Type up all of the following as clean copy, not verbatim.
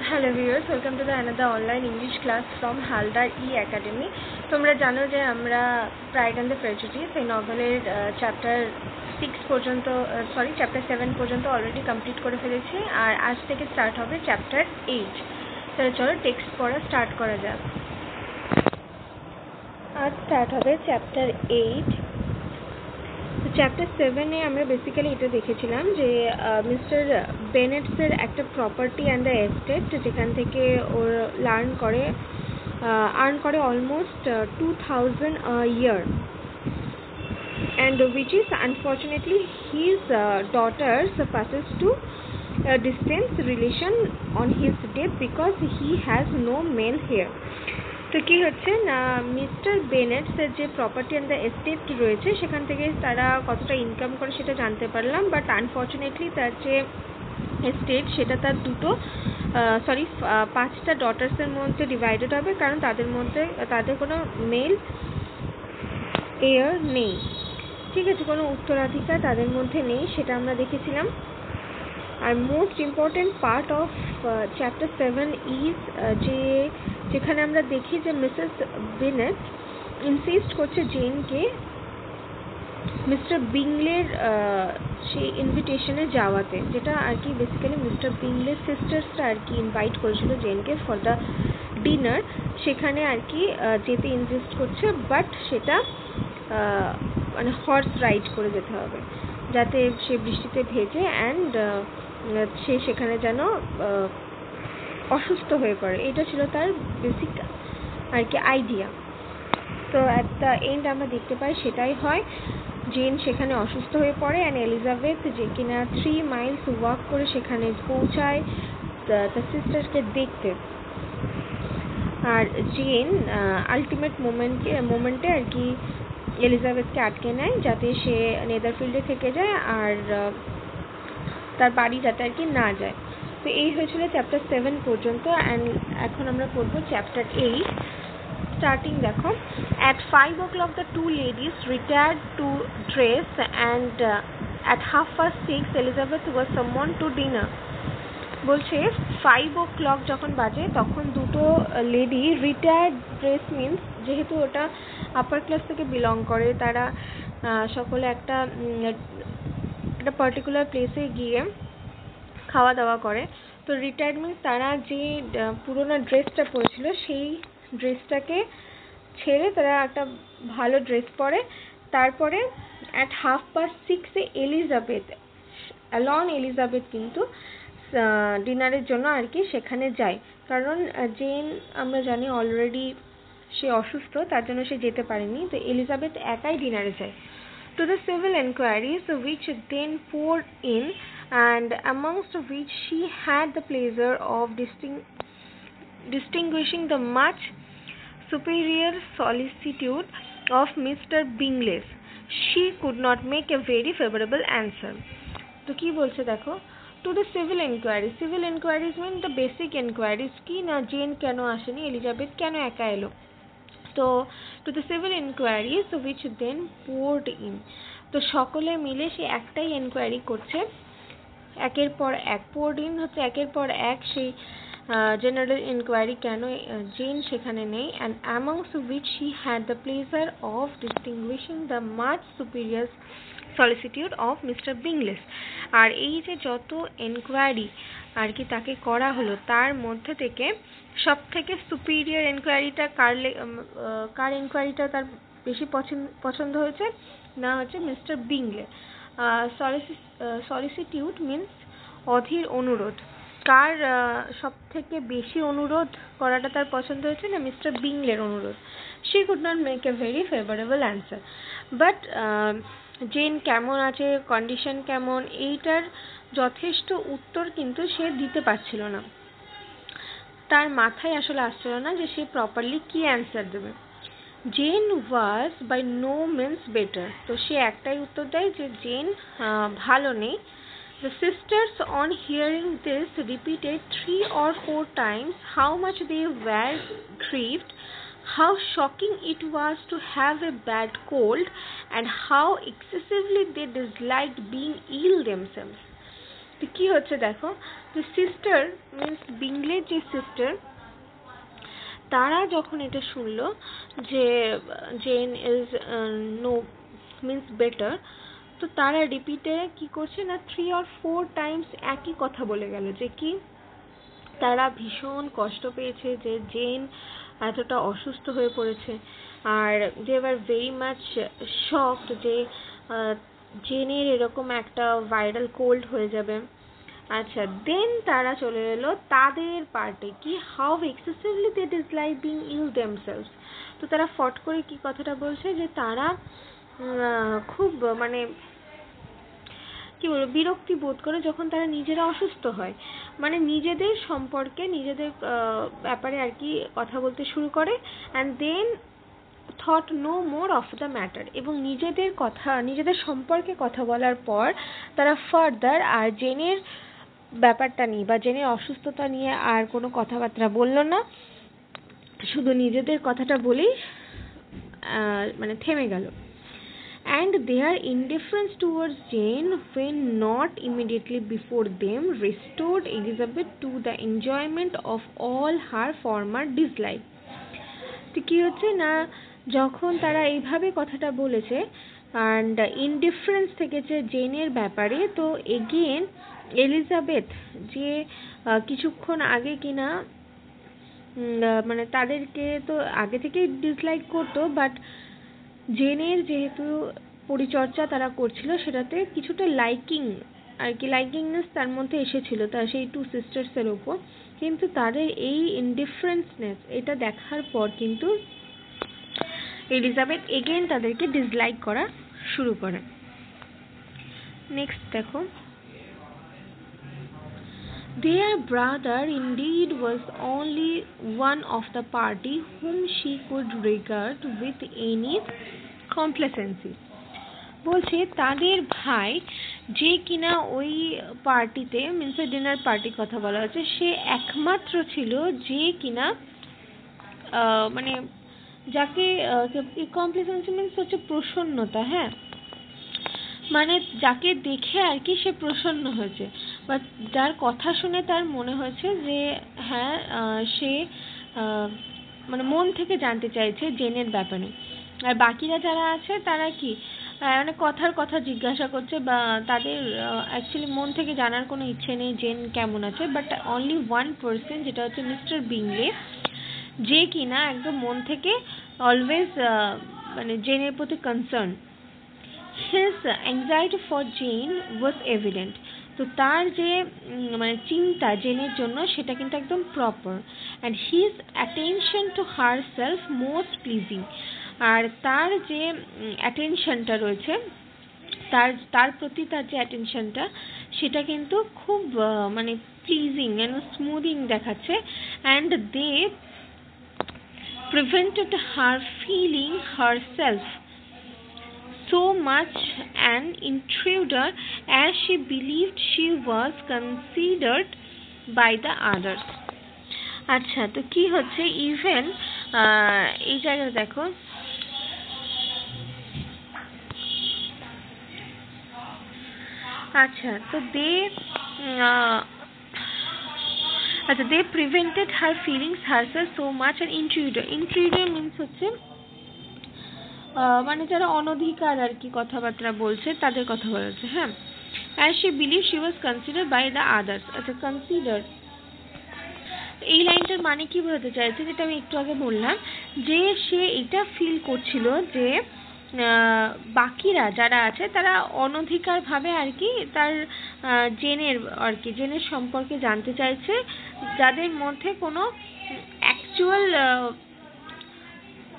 Hello viewers, welcome to the another online English class from Haldar E academy. তোমরা জানো যে আমরা প্রাইড অ্যান্ড দ্য প্রেজুডিস এই নভেলের chapter 7 পর্যন্ত অলরেডি কমপ্লিট করে ফেলেছি, আর আজ থেকে স্টার্ট হবে চ্যাপ্টার 8। তাহলে চলো টেক্সট পড়া স্টার্ট করা যাক। আজ স্টার্ট হবে চ্যাপ্টার 8। চ্যাপ্টার 7-এ আমরা বেসিক্যালি এটা দেখেছিলাম যে মিস্টার বেনেটসের একটা প্রপার্টি অ্যান্ড দ্য এস্টেট, যেখান থেকে ওর আর্ন করে almost 2000 a year, and which is unfortunately his daughter passes to a distance relation on his death because he has no male heir. তো কি হচ্ছে না, মিস্টার বেনেটসের যে প্রপার্টি অ্যান্ড দ্য এস্টেট রয়েছে সেখান থেকে তারা কতটা ইনকাম করে সেটা জানতে পারলাম, বাট আনফর্চুনেটলি তার যে এস্টেট সেটা তার 5টা ডটার্সের মধ্যে ডিভাইডেড হবে, কারণ তাদের কোনো মেল এয়ার নেই। ঠিক আছে, কোনো উত্তরাধিকার তাদের মধ্যে নেই, সেটা আমরা দেখেছিলাম। আর most important part of chapter 7 is যেখানে আমরা দেখি যে মিসেস বেনেট ইনসিস্ট করছে জেনকে মিস্টার বিংলের সেই ইনভিটেশনে যাওয়াতে, যেটা আর কি বেসিক্যালি মিস্টার বিংলের সিস্টার্সরা আর কি ইনভাইট করেছিল জেনকে ফর দ্য ডিনার। সেখানে আর কি যেতে ইনসিস্ট করছে, বাট সেটা মানে হর্স রাইড করে যেতে হবে, যাতে সে বৃষ্টিতে ভেজে অ্যান্ড সে সেখানে যেন অসুস্থ হয়ে পড়ে। এটা ছিল তার বেসিক আর কি আইডিয়া। তো অ্যাট দ্য এন্ড আমরা দেখতে পাই সেটাই হয়। জেন সেখানে অসুস্থ হয়ে পড়ে অ্যান্ড এলিজাবেথ, যে কিনা 3 miles ওয়াক করে সেখানে পৌঁছায় তার সিস্টারকে দেখতে। আর জেন আলটিমেট মোমেন্টে আর কি এলিজাবেথকে আটকে নেয় যাতে সে নেদারফিল্ডে থেকে যায় আর তার বাড়ি যাতে আর কি না যায়। তো এই হয়েছিল চ্যাপ্টার 7 পর্যন্ত, অ্যান্ড এখন আমরা পড়বো চ্যাপ্টার 8। স্টার্টিং দেখো, at 5 o'clock the two ladies retired to dress, and at 6:30 Elizabeth was summoned to dinner. বলছে 5 o'clock যখন বাজে তখন দুটো লেডি রিটায়ার্ড ড্রেস মিনস, যেহেতু ওটা আপার ক্লাস থেকে বিলং করে, তারা সকলে একটা পার্টিকুলার প্লেসে গিয়ে খাওয়া দাওয়া করে। তো রিটায়ার্ড মিনস তারা যে পুরোনো ড্রেসটা পরেছিল সেই ড্রেসটাকে ছেড়ে তারা একটা ভালো ড্রেস পরে। তারপরে at 6:30 এলিজাবেথ কিন্তু ডিনারের জন্য আর কি সেখানে যায়, কারণ জেন আমরা জানি অলরেডি সে অসুস্থ, তার জন্য সে যেতে পারেনি। তো এলিজাবেথ একাই ডিনারে যায়। To the civil inquiries which then poured in, and amongst which she had the pleasure of distinguishing the much superior solicitude of Mr. Bingley, she could not make a very favorable answer. তো কি বলছে দেখো, to the civil inquiries mean the basic inquiries, কি না gen কেন আসেনি, Elizabeth কেন একা এলো। তো to the civil inquiries which then poured in, তো সকলে মিলে সে একটাই এনকোয়ারি করছে, একের পর এক। poured in হচ্ছে একের পর এক সেই জেনারেল ইনকোয়ারি কেন জেন সেখানে নেই, and amongst which she had the pleasure of distinguishing the much superior solicitude of Mr. Bingley. আর এই যে যত এনকোয়ারি আর কি তাকে করা হলো, তার মধ্যে থেকে সব থেকে সুপিরিয়র এনকোয়ারিটা কার এনকোয়ারিটা তার বেশি পছন্দ হয়েছে না, হচ্ছে মিস্টার বিংলে। সলিসিটিউড মিনস অধীর অনুরোধ। কার সব থেকে বেশি অনুরোধ করাটা তার পছন্দ হয়েছে না, মিস্টার বিংলের অনুরোধ। she could not make a very favorable answer, but Jane কেমন আছে, কন্ডিশন কেমন, এইটার যথেষ্ট উত্তর কিন্তু সে দিতে পারছিল না। তার মাথায় আসলে আসছিল না যে সে প্রপারলি কি অ্যান্সার দেবে। Jane was by no means better, তো সে একটাই উত্তর দেয় যে জেন ভালো নেই। The sisters, on hearing this, repeated 3 or 4 times how much they were grieved, how shocking it was to have a bad cold, and how excessively they disliked being ill themselves. তো কি হচ্ছে দেখো, তো sister means বিংলের যে sister, তারা যখন এটা শুনলো যে Jane is no means better, তো তারা রিপিটে কি করছে না 3 or 4 টাইমস একই কথা বলে গেল যে কি তারা ভীষণ কষ্ট পেয়েছে যে জেন এতটা অসুস্থ হয়ে পড়েছে, আর they were very much shocked যে জেনের এরকম একটা ভাইরাল কোল্ড হয়ে যাবে। আচ্ছা, দেন তারা চলে এলো তাদের পার্টে কি how excessively they dislike being ill themselves. তো তারা ফট করে কি কথাটা বলছে যে তারা খুব মানে কি বলবো বিরক্তি বোধ করে যখন তারা নিজেরা অসুস্থ হয়, মানে নিজেদের সম্পর্কে নিজেদের ব্যাপারে আর কি কথা বলতে শুরু করে, and then thought no more of the matter, এবং নিজেদের সম্পর্কে কথা বলার পর তারা ফার্দার আর জেনের ব্যাপারটা নিয়ে বা জেনের অসুস্থতা নিয়ে আর কোনো কথাবার্তা বলল না, শুধু নিজেদের কথাটা বলেই মানে থেমে গেল। And their indifference towards Jane when not immediately before them restored Elizabeth to the enjoyment of all her former dislike. তো কি হচ্ছে না যখন তারা এইভাবে কথাটা বলেছে and indifference থেকেছে জেনের ব্যাপারে, তো এগেন এলিজাবেথ যে কিছুক্ষণ আগে কিনা মানে তাদেরকে তো আগে থেকেই ডিসলাইক করতো, বাট জেনের যেহেতু পরিচর্যা তারা করছিল সেটাতে কিছুটা লাইকিং আর কি লাইকিংনেস তার মধ্যে এসেছিল তার সেই টু সিস্টার্সের ওপর, কিন্তু তাদের এই ইনডিফারেন্সনেস এটা দেখার পর কিন্তু এলিজাবেথ এগেন তাদেরকে ডিসলাইক করা শুরু করে। নেক্সট দেখো, their brother indeed was only one of the party whom she could regard with any complacency. বলছে তাদের ভাই যে কিনা ওই পার্টিতে মিন্স ডিনার পার্টির কথা বলা হচ্ছে, সে একমাত্র ছিল যে কিনা মানে যাকে কমপ্লেসেন্সি মিন্স হচ্ছে প্রসন্নতা, হ্যাঁ মানে যাকে দেখে আর কি সে প্রসন্ন হয়েছে, বা যার কথা শুনে তার মনে হয়েছে যে হ্যাঁ সে মানে মন থেকে জানতে চাইছে জেনের ব্যাপারে। আর বাকিরা যারা আছে তারা কি মানে কথার কথা জিজ্ঞাসা করছে বা তাদের অ্যাকচুয়ালি মন থেকে জানার কোনো ইচ্ছে নেই জেন কেমন আছে, বাট অনলি ওয়ান পার্সন যেটা হচ্ছে মিস্টার বিংলে, যে কিনা একদম মন থেকে অলওয়েজ মানে জেনের প্রতি concern. His anxiety for Jane was evident. তো তার যে মানে চিন্তা জেনের জন্য সেটা কিন্তু একদম proper, and his attention to herself most pleasing. আর তার যে অ্যাটেনশনটা রয়েছে তার প্রতি তার যে অ্যাটেনশনটা সেটা কিন্তু খুব মানে প্লিজিং and স্মুদিং দেখাচ্ছে, and they prevented her feeling herself so much an intruder as she believed she was considered by the others. আচ্ছা, তো কি হচ্ছে ইভেন এই জায়গায় দেখো আচ্ছা তো they prevented her feelings herself so much an intruder means হচ্ছে মানে যারা অনধিকার আর কি কথাবার্তা বলছে তাদের কথা বলা হচ্ছে, হ্যাঁ as she believed she was considered by the others. আচ্ছা, considered এই লাইনটার মানে কি বলতে চাইছে, যেটা আমি একটু আগে বললাম যে সে এটা ফিল করছিল যে বাকিরা যারা আছে তারা অনধিকার ভাবে আর কি তার জেনের সম্পর্কে জানতে চাইছে, যাদের মধ্যে কোনো অ্যাকচুয়াল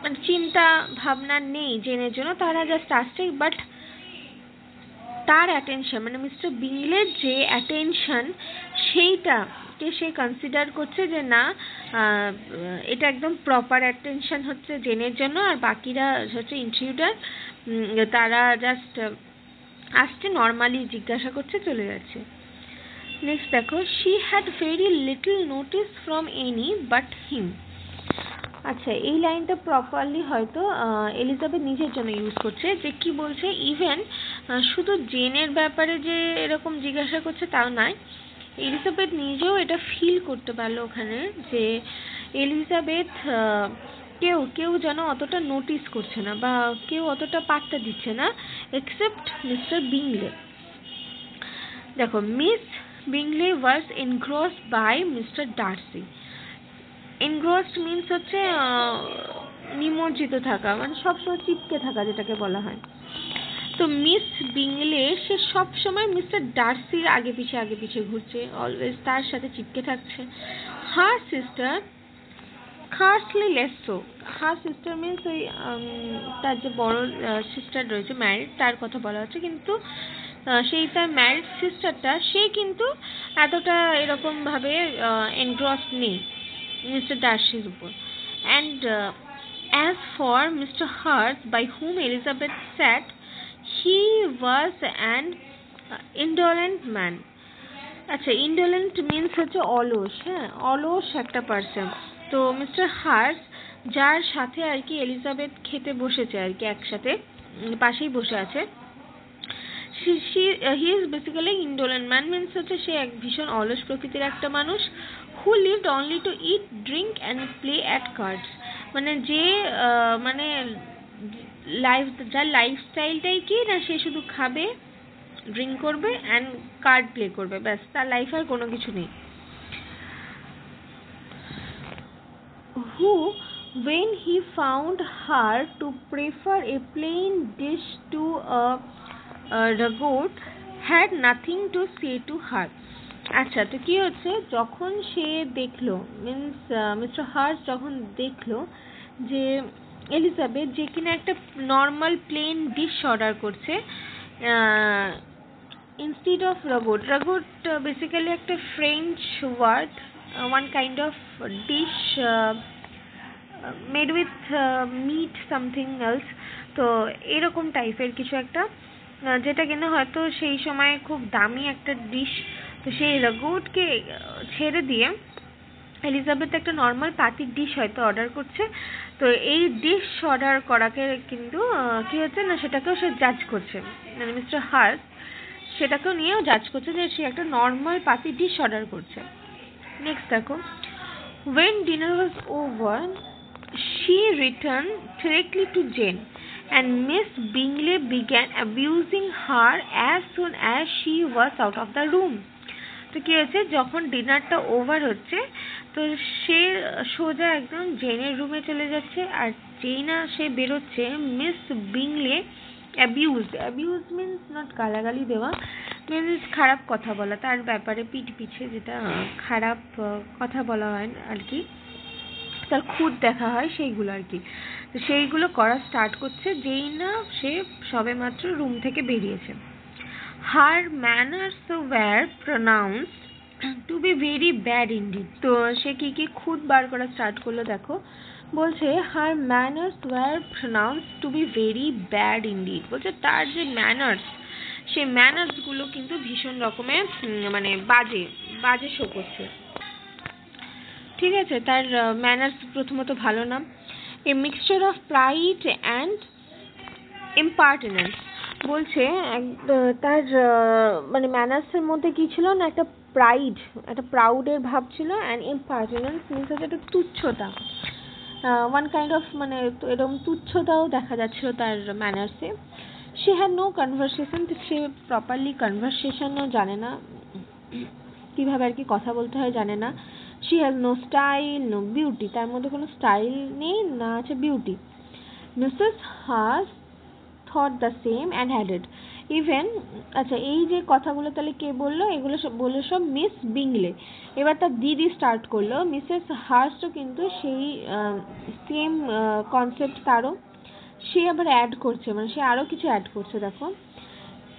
মানে চিন্তা ভাবনা নেই জেনের জন্য, তারা জাস্ট আসছে, বাট তার অ্যাটেনশন মানে মিস্টার বিংলের যে অ্যাটেনশন সেইটাকে সে কনসিডার করছে যে না এটা একদম প্রপার অ্যাটেনশন হচ্ছে জেনের জন্য, আর বাকিরা হচ্ছে ইন্ট্রুডার, তারা জাস্ট আসছে নর্মালি জিজ্ঞাসা করছে চলে যাচ্ছে। নেক্সট দেখো, she had very little notice from any but him. আচ্ছা, এই লাইনটা প্রপারলি হয়তো এলিজাবেথ নিজের জন্য ইউজ করছে, যে কি বলছে ইভেন শুধু জেনের ব্যাপারে যে এরকম জিজ্ঞাসা করছে তাও নয়, এলিজাবেথ নিজেও এটা ফিল করতে পারলো ওখানে যে এলিজাবেথ কেউ যেন অতটা নোটিস করছে না বা কেউ অতটা পাত্তা দিচ্ছে না এক্সেপ্ট মিস্টার বিংলে। দেখো, miss Bingley was engrossed by mister Darcy. Engrossed means হচ্ছে নিমজ্জিত থাকা, মানে সবসময় চিপকে থাকা যেটাকে বলা হয়। তো মিস বিংলে সে সবসময় মিস্টার ডার্সির আগে পিছে ঘুরছে, অলওয়েজ তার সাথে চিপকে থাকছে। Her sister scarcely less so. Her sister means ওই তার যে বড় সিস্টার রয়েছে ম্যারিড, তার কথা বলা হচ্ছে, কিন্তু সেই তার ম্যারিড সিস্টারটা সে কিন্তু এতটা এরকম ভাবে এনগ্রসড নেই মিস্টার ডার্সির উপর। And as for Mr. Hart, by whom Elizabeth sat, he was an indolent man. আচ্ছা, indolent means হচ্ছে অলস, হ্যাঁ, অলস একটা পার্সন। তো মিস্টার হার্ট যার সাথে আর কি এলিজাবেথ খেতে বসেছে আর কি, একসাথে পাশেই বসে আছে, he is basically indolent man means হচ্ছে সে এক ভীষণ অলস প্রকৃতির একটা মানুষ, who lived only to eat, drink and play at cards। মানে যে মানে যার লাইফস্টাইলটাই কি না, সে শুধু খাবে, ড্রিঙ্ক করবে অ্যান্ড কার্ড প্লে করবে, ব্যাস, তার লাইফে আর কোনো কিছু নেই। who when he found her to prefer a plain dish to a ragout had nothing to say to her। আচ্ছা, তো কি হচ্ছে, যখন সে দেখলো, মিন্স মিস্টার হার্ট যখন দেখলো যে এলিজাবেথ যে কিনা একটা নর্মাল প্লেন ডিশ অর্ডার করছে instead of ragout. Ragout basically একটা French word, one kind of dish made with meat something else. তো এরকম টাইপের কিছু একটা, যেটা কিনা হয়তো সেই সময় খুব দামি একটা ডিশ। তো সেই রাগোটকে ছেড়ে দিয়ে এলিজাবেথ একটা নর্মাল পাতির ডিশ হয়তো অর্ডার করছে। তো এই ডিশ অর্ডার করাকে কিন্তু কি হচ্ছে না, সেটাকেও সে জাজ করছে, মানে মিস্টার হার্ট সেটাকেও নিয়েও জাজ করছে যে সে একটা নর্মাল পাতির ডিশ অর্ডার করছে। নেক্সট দেখো, when dinner was over she returned directly to Jane and Miss Bingley began abusing her as soon as she was out of the room। তো কি হয়েছে, যখন ডিনারটা ওভার হচ্ছে তো সে সোজা একদম জেনের রুমে চলে যাচ্ছে, আর যেই না সে বেরোচ্ছে মিস বিংলে অ্যাবিউজ মিন্স নট গালাগালি দেওয়া, মিন্স খারাপ কথা বলা, তার ব্যাপারে পিঠ পিছে যেটা খারাপ কথা বলা হয় আর কি, তার খুঁত দেখা হয় সেইগুলো আর কি। তো সেইগুলো করা স্টার্ট করছে যেই না সে সবেমাত্র রুম থেকে বেরিয়েছে। Her manners were pronounced to be very bad indeed। তো সে কি খুদ বার করা স্টার্ট করলো, দেখো বলছে her manners were pronounced to be very bad indeed। বলছে তার যে ম্যানার্স, সেই ম্যানার্স গুলো কিন্তু ভীষণ রকমের মানে বাজে শো করছে। ঠিক আছে, তার ম্যানার্স প্রথমত ভালো না। A mixture of pride and impertinence. বলছে তার মানে ম্যানার্সের মধ্যে কি ছিল না, একটা প্রাউডের ভাব ছিল, অ্যান্ড ইম্পার্টিনেন্স মিন্স হচ্ছে একটা তুচ্ছতা, ওয়ান কাইন্ড অফ মানে এরকম তুচ্ছতাও দেখা যাচ্ছিল তার ম্যানার্সে। সে হ্যাড নো কনভারসেশন, সে প্রপারলি কনভারসেশনও জানে না, কীভাবে আর কি কথা বলতে হয় জানে না। She has no style, no beauty, তার মধ্যে কোনো স্টাইল নেই, না আছে বিউটি। Mrs Hurst thought the same and added even. আচ্ছা, এই যে কথাগুলো তাহলে কে বললো, এগুলো সব বললো সব মিস বিংলে। এবার তার দিদি স্টার্ট করলো, মিসেস হার্টও কিন্তু সেই সেম কনসেপ্ট তারও, সে আবার অ্যাড করছে, মানে সে আরও কিছু অ্যাড করছে। দেখো,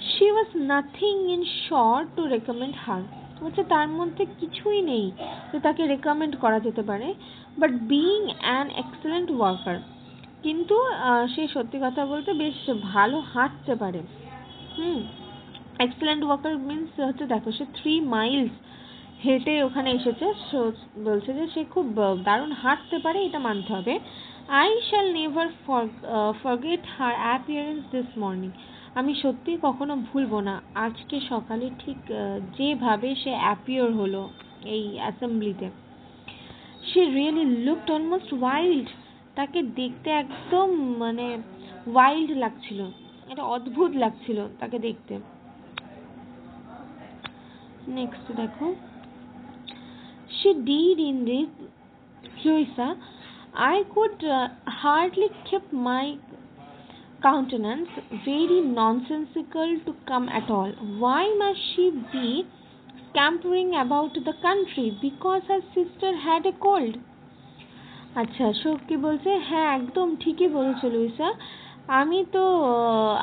she was nothing in short to recommend her. হচ্ছে তার মধ্যে কিছুই নেই যে তাকে রেকমেন্ড করা যেতে পারে, but being an excellent worker, কিন্তু সে সত্যি কথা বলতে বেশ ভালো হাঁটতে পারে। এক্সেলেন্ট ওয়ার্কার মিন্স হচ্ছে, দেখো সে 3 মাইলস হেঁটে ওখানে এসেছে, বলছে যে সে খুব দারুণ হাঁটতে পারে, এটা মানতে হবে। I shall never forget her appearance this morning. আমি সত্যি কখনো ভুলবো না আজকে সকালে ঠিক যেভাবে সে অ্যাপিয়ার হলো এই অ্যাসেম্বলিতে। সে রিয়েলি লুকড অলমোস্ট ওয়াইল্ড। তাকে দেখতে একদম মানে ওয়াইল্ড লাগছিল, এটা অদ্ভুত লাগছিল তাকে দেখতে। নেক্সট দেখো, she did indeed, Louisa. I could hardly keep my countenance. Very nonsensical to come at all. Why must she be scampering about the country because her sister had a cold? আচ্ছা, শোক কি বলছে? হ্যাঁ, একদম ঠিকই বলেছো Louisa. আমি তো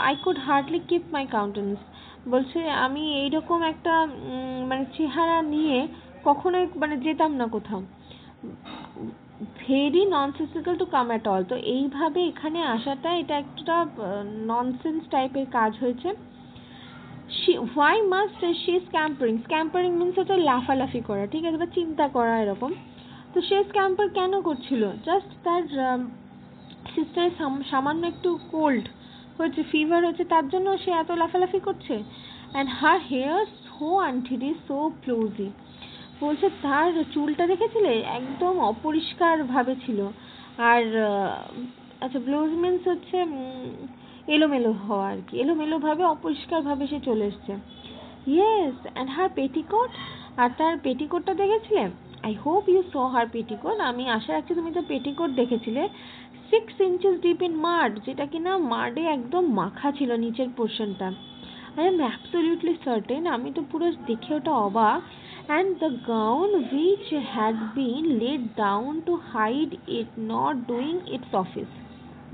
I could hardly keep my countenance, বলছে আমি এইরকম একটা মানে চেহারা নিয়ে কখনোই মানে যেতাম না কোথাও। Very nonsensical to come at all, তো এইভাবে এখানে আসাটা এটা একটা ননসেন্স টাইপের কাজ হয়েছে। হোয়াই মাস্ট শি স্ক্যাম্পারিং, স্ক্যাম্পারিং মিনস হচ্ছে লাফালাফি করা, ঠিক আছে, বা চিন্তা করা এরকম। তো সে স্ক্যাম্পার কেন করছিল? জাস্ট তার সিস্টারের সামান্য একটু কোল্ড হয়েছে, ফিভার হয়েছে, তার জন্য সে এত লাফালাফি করছে। And her hair so untidy so blowsy, বলছে তার চুলটা দেখেছিলে একদম অপরিষ্কার ভাবে ছিল। আর আচ্ছা, ব্লুজ মিন্স হচ্ছে এলোমেলো হওয়া আর কি, এলোমেলো ভাবে অপরিষ্কার ভাবে সে চলে এসছে। ইয়েস, অ্যান্ড হার পেটিকোট, আর তার পেটিকোটটা দেখেছিলে? I hope you saw her petticoat, আমি আশা রাখছি তুমি তো পেটিকোট দেখেছিলে। 6 inches ডিপ ইন মাড, যেটা কিনা মাডে একদম মাখা ছিল নিচের পোর্শনটা। আই এম অ্যাবসলিউটলি সার্টেন, আমি তো পুরো দেখে ওটা অবাক। And the gown which had been laid down to hide it not doing its office,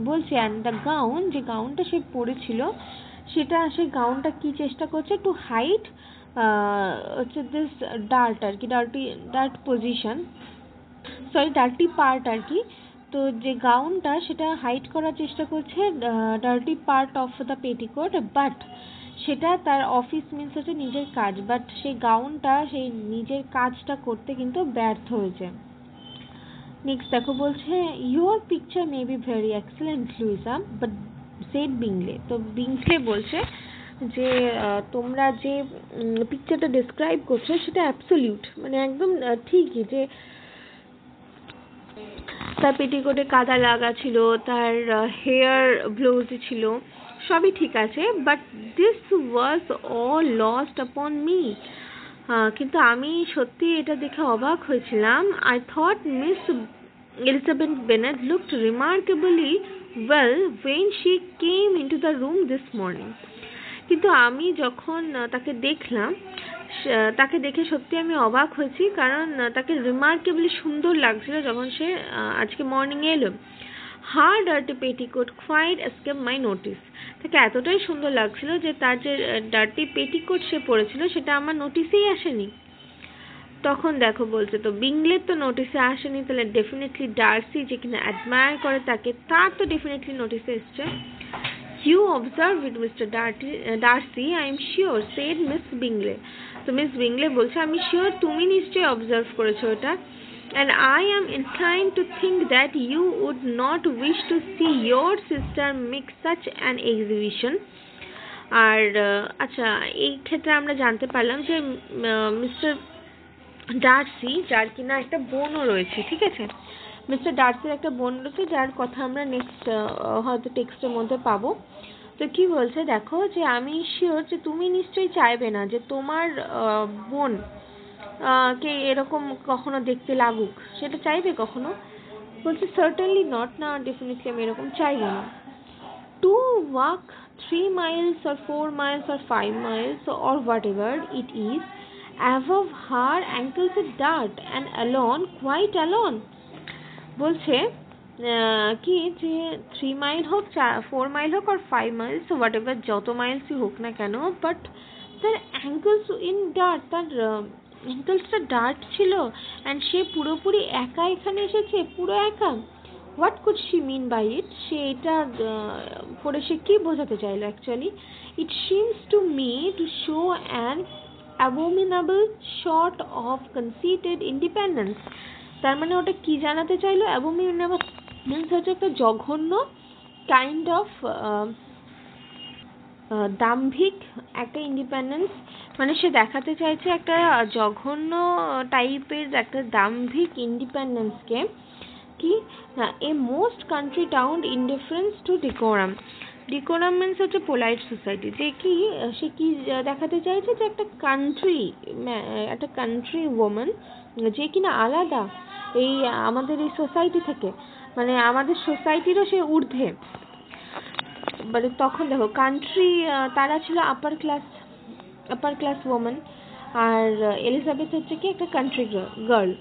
বলছে and the gown, যে গাউনটা সে পরেছিল সেটা, সেই গাউনটা কি চেষ্টা করছে? টু হাইড হচ্ছে দিস ডার্ট আর কি, dirt position, sorry dirty part আর কি। তো যে গাউনটা সেটা হাইড করার চেষ্টা করছে dirty part of the petticoat, but সেটা তার অফিস মিন্স হচ্ছে নিজের কাজ, বাট সেই গাউনটা সেই নিজের কাজটা করতে কিন্তু ব্যর্থ হয়েছে। নেক্সট দেখো, বলছে your picture may be very excellent Louisa but said Bingley. তো বিংলে বলছে যে তোমরা যে পিকচারটা ডিসক্রাইব করছো সেটা অ্যাবসলিউট, মানে একদম ঠিকই, যে তার পেটিকোটে কাদা লাগা ছিল, তার হেয়ার ব্লোজি ছিল, সবই ঠিক আছে, but this was all lost upon me. কিন্তু আমি সত্যি এটা দেখে অবাক হয়েছিলাম। I thought Miss Elizabeth Bennet looked remarkably well when she came into the room this morning. কিন্তু আমি যখন তাকে দেখলাম, তাকে দেখে সত্যি আমি অবাক হয়েছি, কারণ তাকে রিমার্কেবলি সুন্দর লাগছিল যখন সে আজকে মর্নিংয়ে এলো। হার ডার্টি পেটিকোট কোয়াইট এসকেপ মাই নোটিস, তাকে এতটাই সুন্দর লাগছিল যে তার যে ডার্টি পেটিকোট সে পরেছিল সেটা আমার নোটিসেই আসেনি। তখন দেখো বলছে, তো বিংলের তো নোটিসে আসেনি, তাহলে ডেফিনেটলি ডার্সি যে কিনা অ্যাডমায়ার করে তাকে, তার তো ডেফিনেটলি নোটিসে এসছে। You observed it, Mr. Darcy, I am sure, said Miss Bingley. তো মিস বিংলে বলছে আমি শিওর তুমি নিশ্চয়ই অবজার্ভ করেছো এটা, and I am inclined to think that you would not wish to see your sister make such an exhibition. আর আচ্ছা, এই ক্ষেত্রে আমরা জানতে পারলাম যে মিস্টার ডার্সি, যার কিনা একটা বোনও রয়েছে, ঠিক আছে, মিস্টার ডার্সির একটা বোন রয়েছে যার কথা আমরা নেক্সট হয়তো টেক্সটের মধ্যে পাবো। তো কি বলছে দেখো, যে আমি শিওর যে তুমি নিশ্চয়ই চাইবে না যে তোমার বোন কে এরকম কখনো দেখতে লাগুক, সেটা চাইবে কখনো? বলছে সার্টেনলি নট, না ডেফিনেটলি আমি এরকম চাইবো না। To walk 3 miles or 4 miles or 5 miles or whatever it is above her ankles in dirt and alone, quite alone, বলছে কি যে 3 মাইল হোক, 4 মাইল হোক আর 5 মাইলস, হোয়াট এভার, যত মাইলসই হোক না কেন, বাট তার অ্যাঙ্কলস ইন ডার্ট, তার অ্যাঙ্কলসটা ডার্ট ছিল, অ্যান্ড সে পুরোপুরি একা এখানে এসেছে, পুরো একা। What could she mean by it, সে এটা পরে সে কি বোঝাতে চাইলো actually? It seems to me to show an abominable sort of conceited independence. তার মানে ওটা কি জানাতে চাইলো? abominable মিন্স হচ্ছে একটা জঘন্য কাইন্ড অফ দাম্ভিক একটা ইন্ডিপেন্ডেন্স, মানে সে দেখাতে চাইছে একটা জঘন্য টাইপের একটা দাম্ভিক ইন্ডিপেন্ডেন্সকে, কি না, a most country town indifference to decorum. Decorum means হচ্ছে পোলাইট সোসাইটি, যে কি সে কি দেখাতে চাইছে যে একটা কান্ট্রি ওম্যান যে কিনা আলাদা এই আমাদের এই সোসাইটি থেকে, মানে আমাদের সোসাইটিরও সে ঊর্ধ্বে। মানে তখন দেখো কান্ট্রি, তারা ছিল আপার ক্লাস ওম্যান, আর এলিজাবেথ হচ্ছে কি একটা কান্ট্রি গার্ল।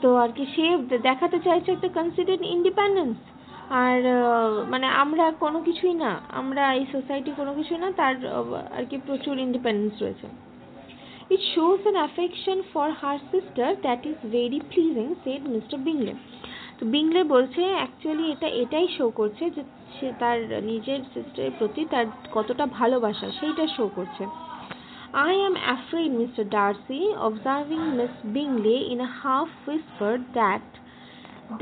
তো আর কি সে দেখাতে চাইছে একটা কনসিডার্ড ইন্ডিপেন্ডেন্স, আর মানে আমরা কোনো কিছুই না, আমরা এই সোসাইটি কোনো কিছু না, তার আর কি প্রচুর ইন্ডিপেন্ডেন্স রয়েছে। It shows an affection for her sister that is very pleasing, said Mr. Bingley. তো বিংলে বলছে অ্যাকচুয়ালি এটাই শো করছে যে সে তার নিজের সিস্টারের প্রতি তার কতটা ভালোবাসা সেইটা শো করছে। I am afraid, Mr. Darcy, observing Miss Bingley in a half whisper,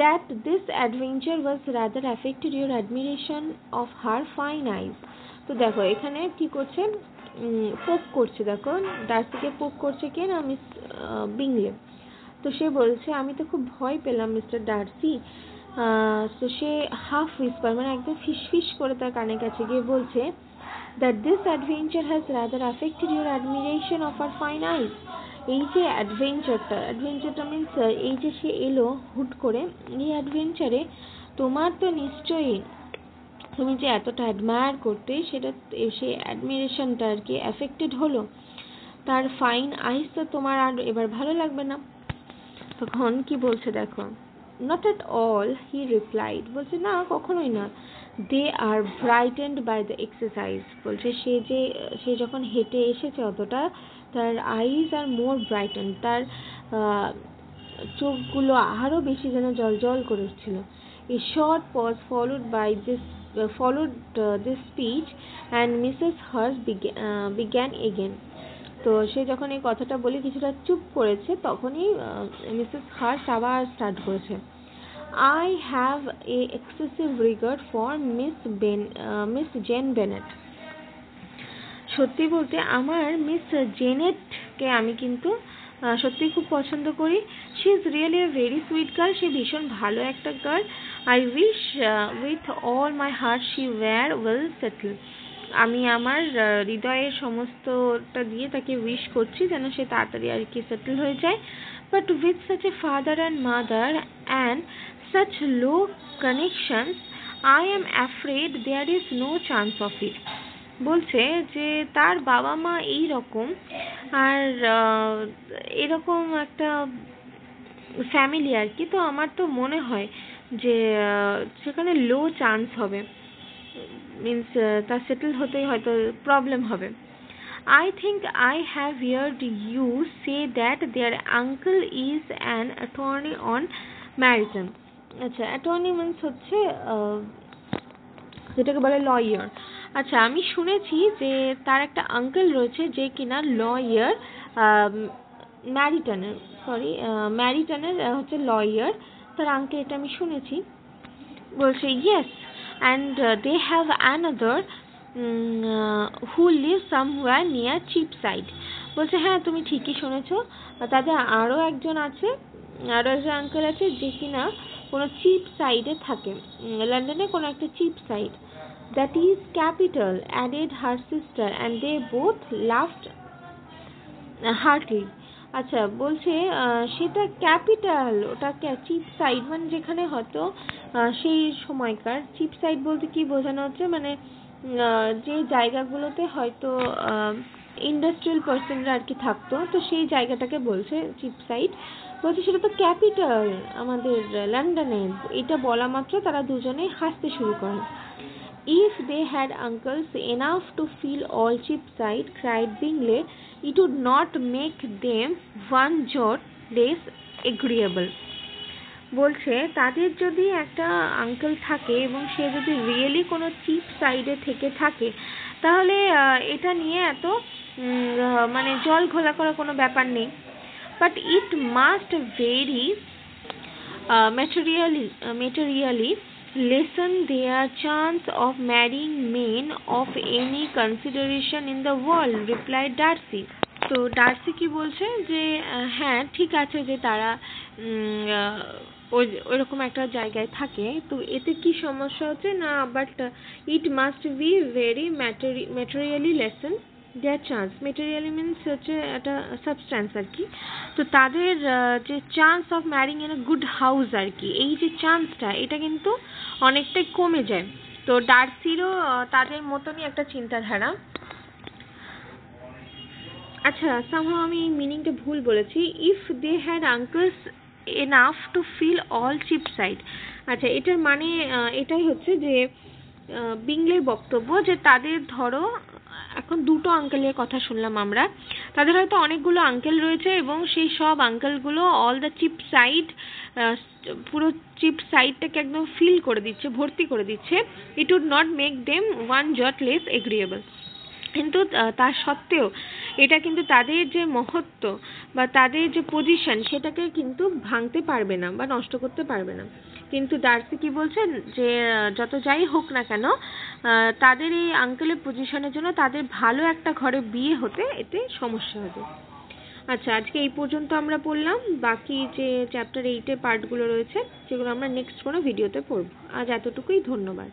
that this adventure was rather affected your admiration of her fine eyes. তো দেখো এখানে কি করছে, পোক করছে, দেখো ডার্সিকে পোক করছে কে না, মিস বিংলে। তো সে বলছে আমি তো খুব ভয় পেলাম মিস্টার ডার্সি। তো সে হাফ হুইসপার মানে একদম ফিসফিস করে তার কানে কাছে গিয়ে বলছে that this adventure has rather affected your admiration of her fine eyes. এই যে অ্যাডভেঞ্চারটা মিন্স এই যে সে এলো হুট করে, এই অ্যাডভেঞ্চারে তোমার তো নিশ্চয়ই তুমি যে এতটা অ্যাডমায়ার করতে সেটা, সেই অ্যাডমিরেশনটা আর কি অ্যাফেক্টেড হলো, তার ফাইন আইস তো তোমার আর এবার ভালো লাগবে না। তখন কি বলছে দেখো, not at all, he replied, বলছে না কখনোই না, they are brightened by the exercise, বলছে সে যখন হেঁটে এসেছে অতটা, তার আইজ আর মোর ব্রাইটেন্ড, তার চোখগুলো আরো বেশি যেন জল করেছিল। A short pause followed this speech and Mrs. Hurst began again. তো সে যখন এই কথাটা বলে কিছুটা চুপ করেছে, তখনই মিসেস হার্স্ট আবার স্টার্ট করেছে। I have a excessive regard for Miss Jane Bennet. সত্যি বলতে আমার মিস জেনেটকে আমি কিন্তু সত্যি খুব পছন্দ করি। She is really a very sweet girl, সে ভীষণ ভালো একটা girl. I wish with all my heart she were well settled. আমি আমার হৃদয়ের সমস্তটা দিয়ে তাকে উইশ করছি যেন সে তাড়াতাড়ি আর কি সেটেল হয়ে যায়। But with such a father and mother and such low connections I am afraid there is no chance of it. বলছে যে তার বাবা মা এই রকম, আর এরকম একটা ফ্যামিলি আর কি, তো আমার তো মনে হয় যে সেখানে লো চান্স হবে, মিন্স তার সেটেল হতেই হয়তো প্রবলেম হবে। I think I have heard you say that their uncle is an attorney on Meryton. আচ্ছা, attorney means হচ্ছে যেটাকে বলে লয়ার। আচ্ছা, আমি শুনেছি যে তার একটা আঙ্কেল রয়েছে যে কিনা লয়ার, ম্যারিটনের হচ্ছে লয়ার তার আঙ্কেল, এটা আমি শুনেছি। বলছে yes, and they have another who live somewhere near Cheapside. বলছে হ্যাঁ তুমি ঠিকই শুনেছো, তাদের আরও একজন আঙ্কেল আছে যে কিনা কোনো চিপ সাইডে থাকে, লন্ডনে কোনো একটা Cheapside. That is capital, added her sister, and they both laughed heartily. আচ্ছা, বলছে সেটা ক্যাপিটাল, ওটা চিপ সাইড মানে যেখানে হয়তো সেই সময়কার চিপ সাইড বলতে কি বোঝানো হচ্ছে, মানে যে জায়গাগুলোতে হয়তো ইন্ডাস্ট্রিয়াল পার্সনরা আর কি থাকতো, তো সেই জায়গাটাকে বলছে চিপ সাইড। বলছে সেটা তো ক্যাপিটাল আমাদের লন্ডনে। এটা বলা মাত্র তারা দুজনে হাসতে শুরু করে। If they had uncles enough to fill all Cheapside, cried Bingley, it would not make them one jot less agreeable. বলছে তাদের যদি একটা আঙ্কেল থাকে এবং সে যদি রিয়েলি কোনো চিপ সাইডে থেকে থাকে, তাহলে এটা নিয়ে এত মানে জল ঘোলা করা কোনো ব্যাপার নেই। But it must very materially lessen their chance of marrying men of any consideration in the world, replied Darcy. তো ডার্সি কি বলছে যে হ্যাঁ ঠিক আছে যে তারা ওইরকম একটা জায়গায় থাকে, তো এতে কি সমস্যা হচ্ছে না, but it must be very materially lessen their chance. Materially means হচ্ছে একটা সাবস্ট্যান্স আর কি। তো তাদের যে chance of marrying in a good house আর কি, এই যে চান্সটা এটা কিন্তু অনেকটাই কমে যায়। তো ডার্সিরও তাদের মতনই একটা চিন্তাধারা। আচ্ছা, সামহাও আমি এই মিনিংটা ভুল বলেছি। If they had uncles enough to fill all Cheapside. আচ্ছা, এটার মানে এটাই হচ্ছে যে বিংলের বক্তব্য যে তাদের ধরো এখন দুটো আঙ্কেলের কথা শুনলাম আমরা, তাদের হয়তো অনেকগুলো আঙ্কেল রয়েছে এবং সেই সব আঙ্কেলগুলো অল দ্য চিপ সাইড, পুরো চিপ সাইডটাকে একদম ফিল করে দিচ্ছে, ভর্তি করে দিচ্ছে। It would not make them one jot less agreeable. কিন্তু তার সত্ত্বেও এটা কিন্তু তাদের যে মহত্ব বা তাদের যে পজিশন সেটাকে কিন্তু ভাঙতে পারবে না বা নষ্ট করতে পারবে না। কিন্তু ডার্সি কি বলছেন যে যত যাই হোক না কেন তাদের এই আঙ্কেলের পজিশনের জন্য তাদের ভালো একটা ঘরে বিয়ে হতে এতে সমস্যা হবে। আচ্ছা, আজকে এই পর্যন্ত আমরা পড়লাম। বাকি যে চ্যাপ্টার 8-এর পার্টগুলো রয়েছে সেগুলো আমরা নেক্সট কোনো ভিডিওতে পড়ব। আজ এতটুকুই, ধন্যবাদ।